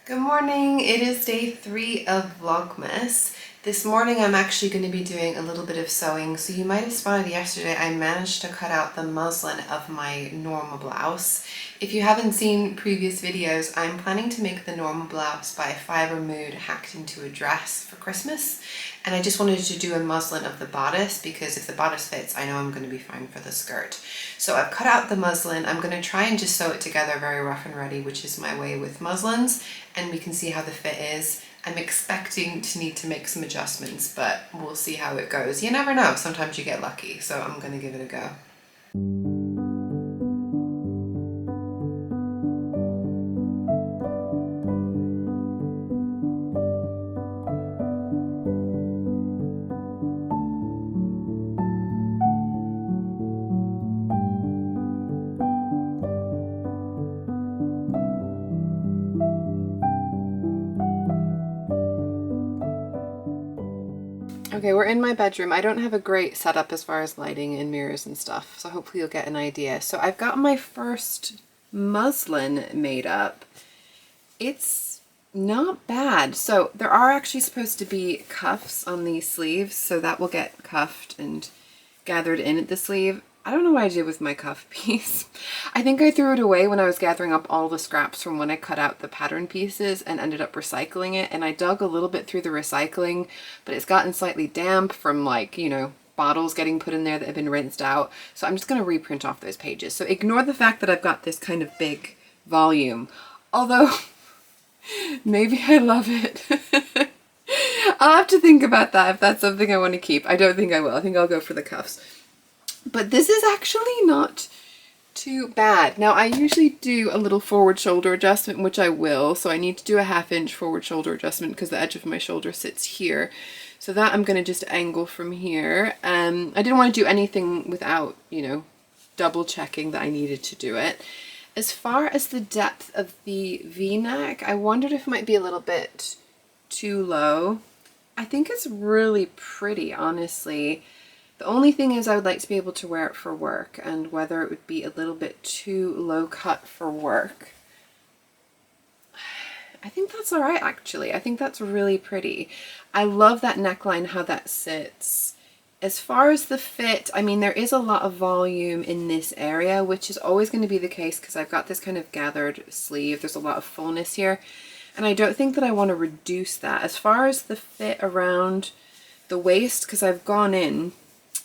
Good morning. It is day 3 of Vlogmas. This morning I'm actually going to be doing a little bit of sewing. So you might have spotted yesterday I managed to cut out the muslin of my normal blouse. If you haven't seen previous videos, I'm planning to make the normal blouse by fiber mood hacked into a dress for Christmas. And I just wanted to do a muslin of the bodice because if the bodice fits, I know I'm going to be fine for the skirt. So I've cut out the muslin. I'm going to try and just sew it together very rough and ready, which is my way with muslins, and we can see how the fit is. I'm expecting to need to make some adjustments, but we'll see how it goes. You never know, sometimes you get lucky, so I'm going to give it a go. Okay, we're in my bedroom. I don't have a great setup as far as lighting and mirrors and stuff, so hopefully you'll get an idea. So I've got my first muslin made up. It's not bad. So there are actually supposed to be cuffs on these sleeves, so that will get cuffed and gathered in at the sleeve. I don't know what I did with my cuff piece. I think I threw it away when I was gathering up all the scraps from when I cut out the pattern pieces and ended up recycling it. And I dug a little bit through the recycling, but it's gotten slightly damp from bottles getting put in there that have been rinsed out. So I'm just going to reprint off those pages. So ignore the fact that I've got this kind of big volume. Although, maybe I love it. I'll have to think about that if that's something I want to keep. I don't think I will. I think I'll go for the cuffs. But this is actually not too bad. Now I usually do a little forward shoulder adjustment, which I will. So I need to do a 1/2 inch forward shoulder adjustment because the edge of my shoulder sits here. So that I'm going to just angle from here. I didn't want to do anything without, double checking that I needed to do it. As far as the depth of the V-neck, I wondered if it might be a little bit too low. I think it's really pretty, honestly. The only thing is I would like to be able to wear it for work, and whether it would be a little bit too low cut for work. I think that's all right, actually. I think that's really pretty. I love that neckline, how that sits. As far as the fit, I mean, there is a lot of volume in this area, which is always going to be the case because I've got this kind of gathered sleeve. There's a lot of fullness here, and I don't think that I want to reduce that. As far as the fit around the waist, because I've gone in,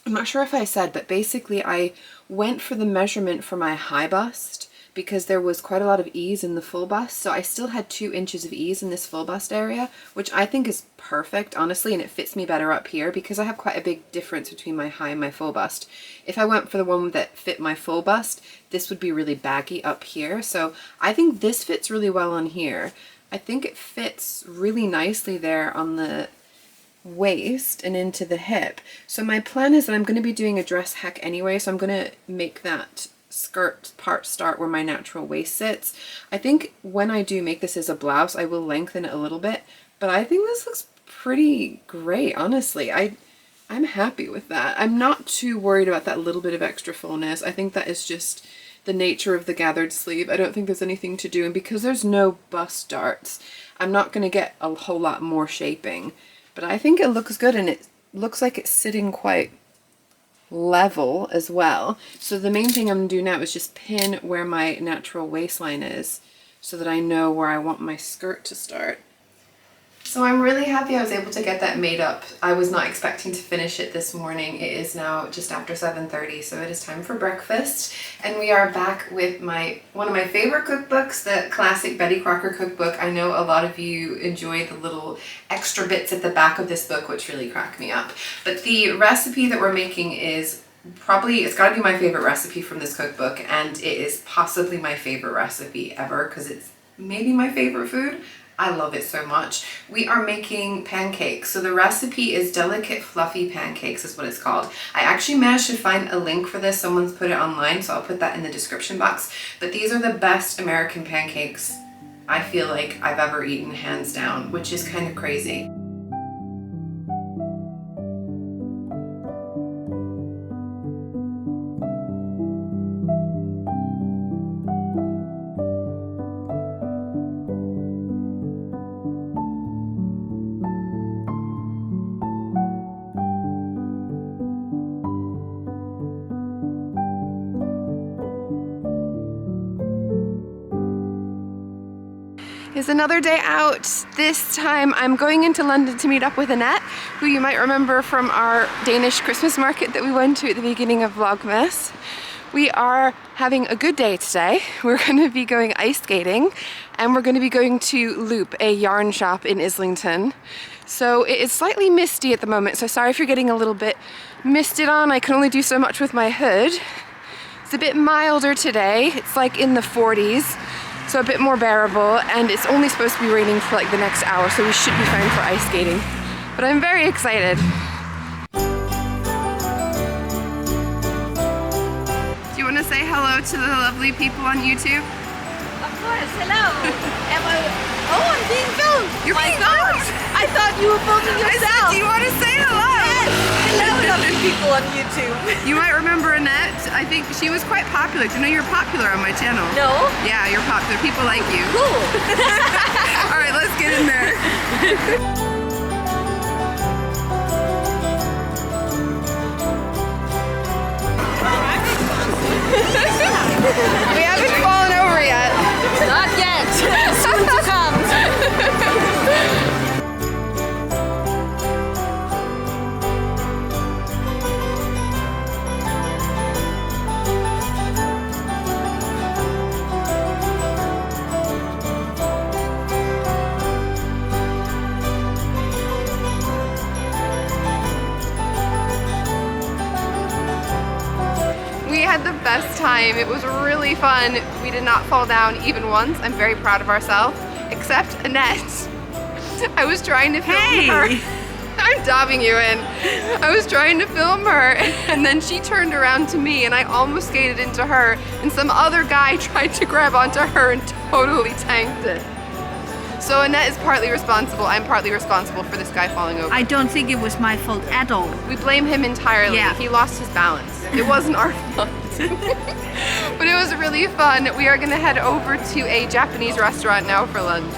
I'm not sure if I said, but basically I went for the measurement for my high bust because there was quite a lot of ease in the full bust. So I still had 2 inches of ease in this full bust area, which I think is perfect, honestly, and it fits me better up here because I have quite a big difference between my high and my full bust. If I went for the one that fit my full bust, this would be really baggy up here. So I think this fits really well on here. I think it fits really nicely there on the waist and into the hip. So my plan is that I'm going to be doing a dress hack anyway, so I'm going to make that skirt part start where my natural waist sits. I think when I do make this as a blouse, I will lengthen it a little bit, but I think this looks pretty great, honestly. I'm happy with that. I'm not too worried about that little bit of extra fullness. I think that is just the nature of the gathered sleeve. I don't think there's anything to do, and because there's no bust darts, I'm not going to get a whole lot more shaping. But I think it looks good, and it looks like it's sitting quite level as well. So the main thing I'm going to do now is just pin where my natural waistline is so that I know where I want my skirt to start. So I'm really happy I was able to get that made up. I was not expecting to finish it this morning. It is now just after 7:30, so it is time for breakfast. And we are back with one of my favorite cookbooks, the classic Betty Crocker cookbook. I know a lot of you enjoy the little extra bits at the back of this book, which really crack me up. But the recipe that we're making is it's got to be my favorite recipe from this cookbook, and it is possibly my favorite recipe ever because it's maybe my favorite food. I love it so much. We are making pancakes. So the recipe is delicate fluffy pancakes is what it's called. I actually managed to find a link for this. Someone's put it online, so I'll put that in the description box. But these are the best American pancakes I feel like I've ever eaten, hands down, which is kind of crazy. It's another day out. This time I'm going into London to meet up with Annette, who you might remember from our Danish Christmas market that we went to at the beginning of Vlogmas. We are having a good day today. We're going to be going ice skating and we're going to be going to Loop, a yarn shop in Islington. So it is slightly misty at the moment, so sorry if you're getting a little bit misted on. I can only do so much with my hood. It's a bit milder today. It's like in the 40s. So a bit more bearable, and it's only supposed to be raining for like the next hour, so we should be fine for ice skating. But I'm very excited. Do you want to say hello to the lovely people on YouTube? Of course, hello. Oh, I'm being filmed. You're being filmed. I thought you were filming yourself. Do you want to say hello? Yes. Hello, lovely people on YouTube. You might remember Annette. I think she was quite popular. Do you know you're popular on my channel? No. Yeah, you're popular. People like you. Cool. All right, let's get in there. We haven't fallen over yet. Not yet. Soon to come. We had the best time. It was really fun. We did not fall down even once. I'm very proud of ourselves, except Annette. I was trying to film her. I'm dobbing you in. I was trying to film her and then she turned around to me and I almost skated into her and some other guy tried to grab onto her and totally tanked it. So Annette is partly responsible. I'm partly responsible for this guy falling over. I don't think it was my fault at all. We blame him entirely. Yeah. He lost his balance. It wasn't our fault. But it was really fun. We are going to head over to a Japanese restaurant now for lunch.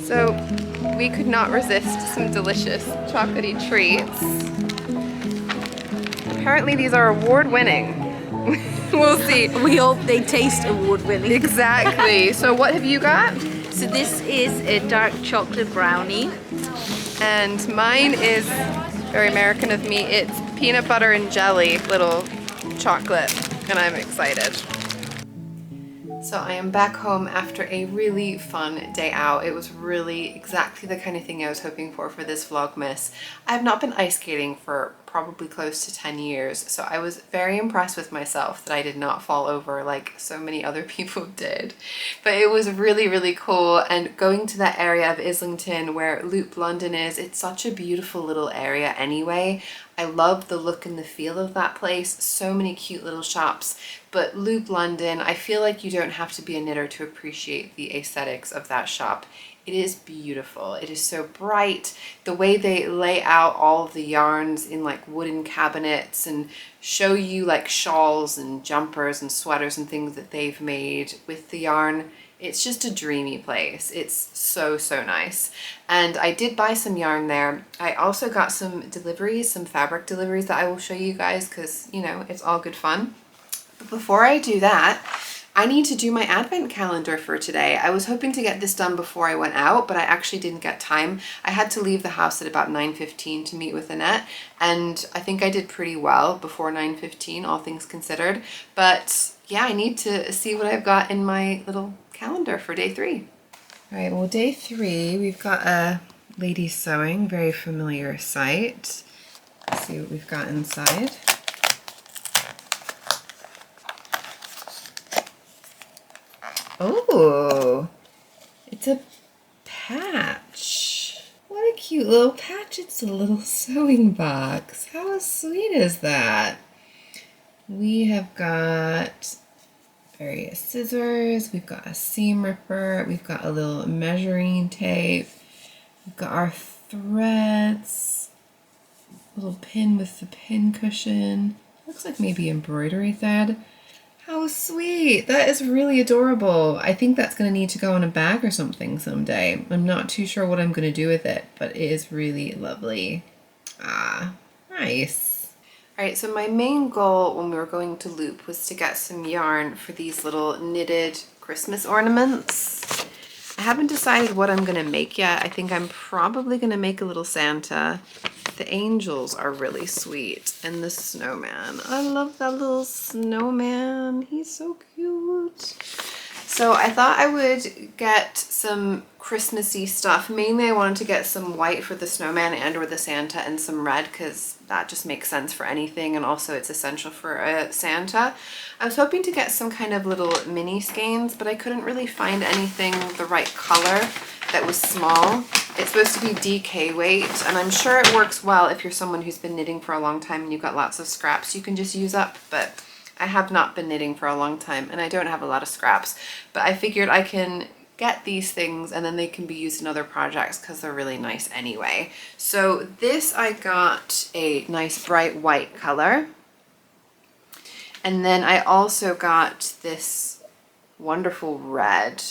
So we could not resist some delicious chocolatey treats. Apparently these are award-winning. We'll see. We hope they taste award-winning. Exactly. So what have you got? So this is a dark chocolate brownie. And mine is very American of me. It's peanut butter and jelly little chocolate, and I'm excited. So I am back home after a really fun day out. It was really exactly the kind of thing I was hoping for this Vlogmas. I have not been ice skating for probably close to 10 years, so I was very impressed with myself that I did not fall over like so many other people did. But it was really, really cool, and going to that area of Islington where Loop London is, it's such a beautiful little area anyway. I love the look and the feel of that place. So many cute little shops. But Loop London, I feel like you don't have to be a knitter to appreciate the aesthetics of that shop. It is beautiful. It is so bright. The way they lay out all of the yarns in like wooden cabinets and show you like shawls and jumpers and sweaters and things that they've made with the yarn. It's just a dreamy place. It's so, so nice. And I did buy some yarn there. I also got some deliveries, some fabric deliveries that I will show you guys because, you know, it's all good fun. But before I do that, I need to do my advent calendar for today. I was hoping to get this done before I went out, but I actually didn't get time. I had to leave the house at about 9:15 to meet with Annette, and I think I did pretty well before 9:15, all things considered. But yeah, I need to see what I've got in my little calendar for day 3. All right, well, day 3, we've got a lady sewing, very familiar sight. Let's see what we've got inside. Oh, it's a patch. What a cute little patch. It's a little sewing box. How sweet is that? We have got various scissors. We've got a seam ripper. We've got a little measuring tape. We've got our threads. A little pin with the pin cushion. Looks like maybe embroidery thread. How sweet. That is really adorable. I think that's going to need to go in a bag or something someday. I'm not too sure what I'm going to do with it, but it is really lovely. Ah, nice. All right, so my main goal when we were going to Loop was to get some yarn for these little knitted Christmas ornaments. I haven't decided what I'm going to make yet. I think I'm probably going to make a little Santa. The angels are really sweet, and the snowman. I love that little snowman. He's so cute. So I thought I would get some Christmassy stuff. Mainly I wanted to get some white for the snowman and or the Santa, and some red because that just makes sense for anything, and also it's essential for a Santa. I was hoping to get some kind of little mini skeins, but I couldn't really find anything the right color that was small. It's supposed to be DK weight, and I'm sure it works well if you're someone who's been knitting for a long time and you've got lots of scraps you can just use up, but I have not been knitting for a long time and I don't have a lot of scraps, but I figured I can get these things and then they can be used in other projects because they're really nice anyway. So this, I got a nice bright white color, and then I also got this wonderful red.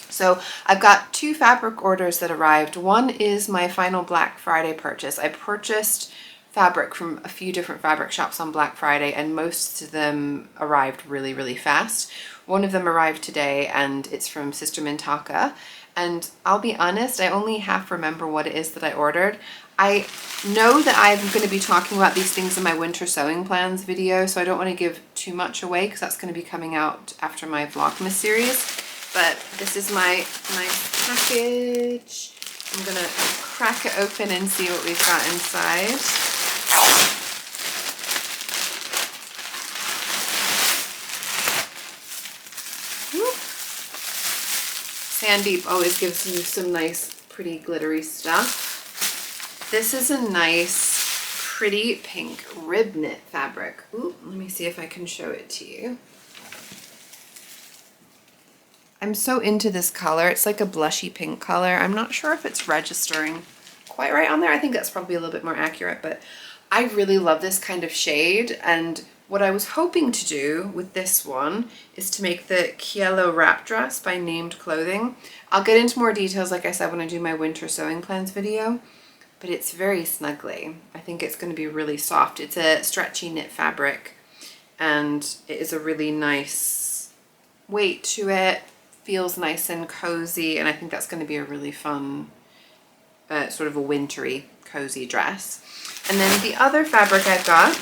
So I've got 2 fabric orders that arrived. One is my final Black Friday purchase. I purchased fabric from a few different fabric shops on Black Friday, and most of them arrived really, really fast. One of them arrived today, and it's from Sister Mintaka. And I'll be honest, I only half remember what it is that I ordered. I know that I'm going to be talking about these things in my winter sewing plans video, so I don't want to give too much away because that's going to be coming out after my Vlogmas series. But this is my nice package. I'm going to crack it open and see what we've got inside. Sandeep always gives you some nice, pretty glittery stuff. This is a nice, pretty pink rib knit fabric. Ooh, let me see if I can show it to you. I'm so into this color. It's like a blushy pink color. I'm not sure if it's registering quite right on there. I think that's probably a little bit more accurate, but I really love this kind of shade. And what I was hoping to do with this one is to make the Kielo wrap dress by Named Clothing. I'll get into more details, like I said, when I do my winter sewing plans video, but it's very snuggly. I think it's going to be really soft. It's a stretchy knit fabric, and it is a really nice weight to it. Feels nice and cozy, and I think that's going to be a really fun sort of a wintry cozy dress. And then the other fabric I've got,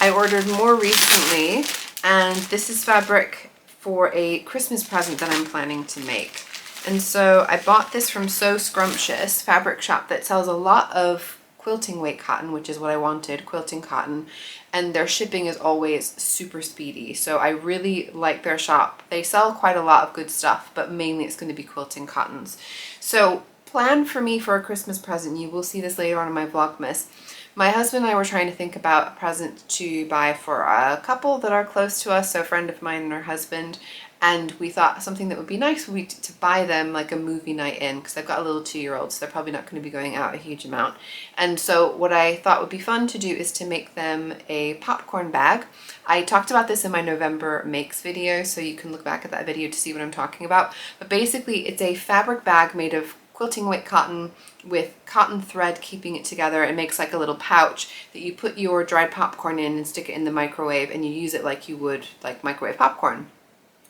I ordered more recently, and this is fabric for a Christmas present that I'm planning to make. And so I bought this from So Scrumptious fabric shop that sells a lot of quilting weight cotton, which is what I wanted, quilting cotton, and their shipping is always super speedy. So I really like their shop. They sell quite a lot of good stuff, but mainly it's going to be quilting cottons. So plan for me for a Christmas present. You will see this later on in my Vlogmas. My husband and I were trying to think about a present to buy for a couple that are close to us, so a friend of mine and her husband, and we thought something that would be nice would be to buy them like a movie night in, because I've got a little 2-year-old, so they're probably not going to be going out a huge amount. And so what I thought would be fun to do is to make them a popcorn bag. I talked about this in my November makes video, so you can look back at that video to see what I'm talking about. But basically it's a fabric bag made of quilting weight cotton with cotton thread keeping it together. It makes like a little pouch that you put your dried popcorn in and stick it in the microwave, and you use it like you would like microwave popcorn.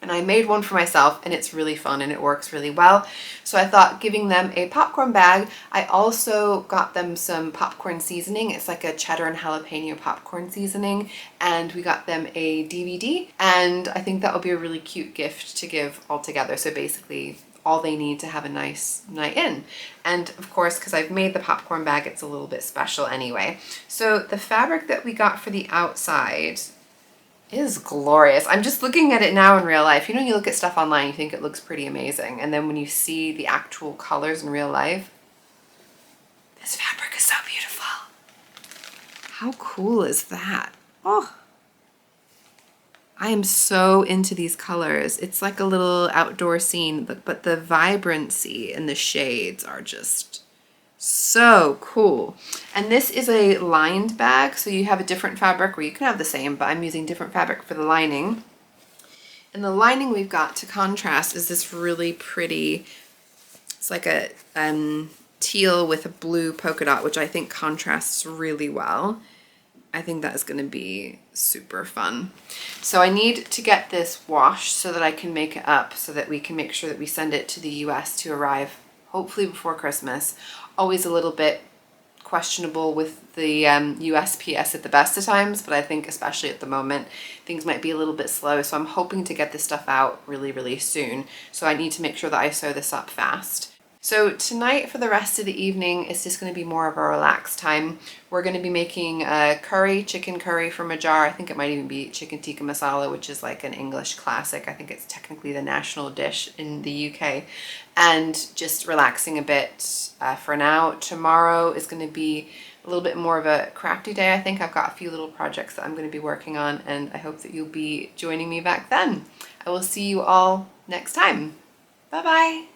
And I made one for myself, and it's really fun and it works really well. So I thought giving them a popcorn bag. I also got them some popcorn seasoning. It's like a cheddar and jalapeno popcorn seasoning. And we got them a DVD, and I think that would be a really cute gift to give all together. So basically all they need to have a nice night in. And of course, because I've made the popcorn bag, it's a little bit special anyway. So the fabric that we got for the outside is glorious. I'm just looking at it now in real life. You know, you look at stuff online, you think it looks pretty amazing, and then when you see the actual colors in real life, this fabric is so beautiful. How cool is that? Oh, I am so into these colors. It's like a little outdoor scene, but the vibrancy and the shades are just so cool. And this is a lined bag, so you have a different fabric, or you can have the same, but I'm using different fabric for the lining. And the lining we've got to contrast is this really pretty, it's like a teal with a blue polka dot, which I think contrasts really well. I think that is going to be super fun. So I need to get this washed so that I can make it up, so that we can make sure that we send it to the US to arrive hopefully before Christmas. Always a little bit questionable with the USPS at the best of times, but I think especially at the moment things might be a little bit slow, so I'm hoping to get this stuff out really soon. So I need to make sure that I sew this up fast. So tonight for the rest of the evening, it's just going to be more of a relaxed time. We're going to be making a curry, chicken curry from a jar. I think it might even be chicken tikka masala, which is like an English classic. I think it's technically the national dish in the UK. And just relaxing a bit for now. Tomorrow is going to be a little bit more of a crafty day, I think. I've got a few little projects that I'm going to be working on, and I hope that you'll be joining me back then. I will see you all next time. Bye-bye.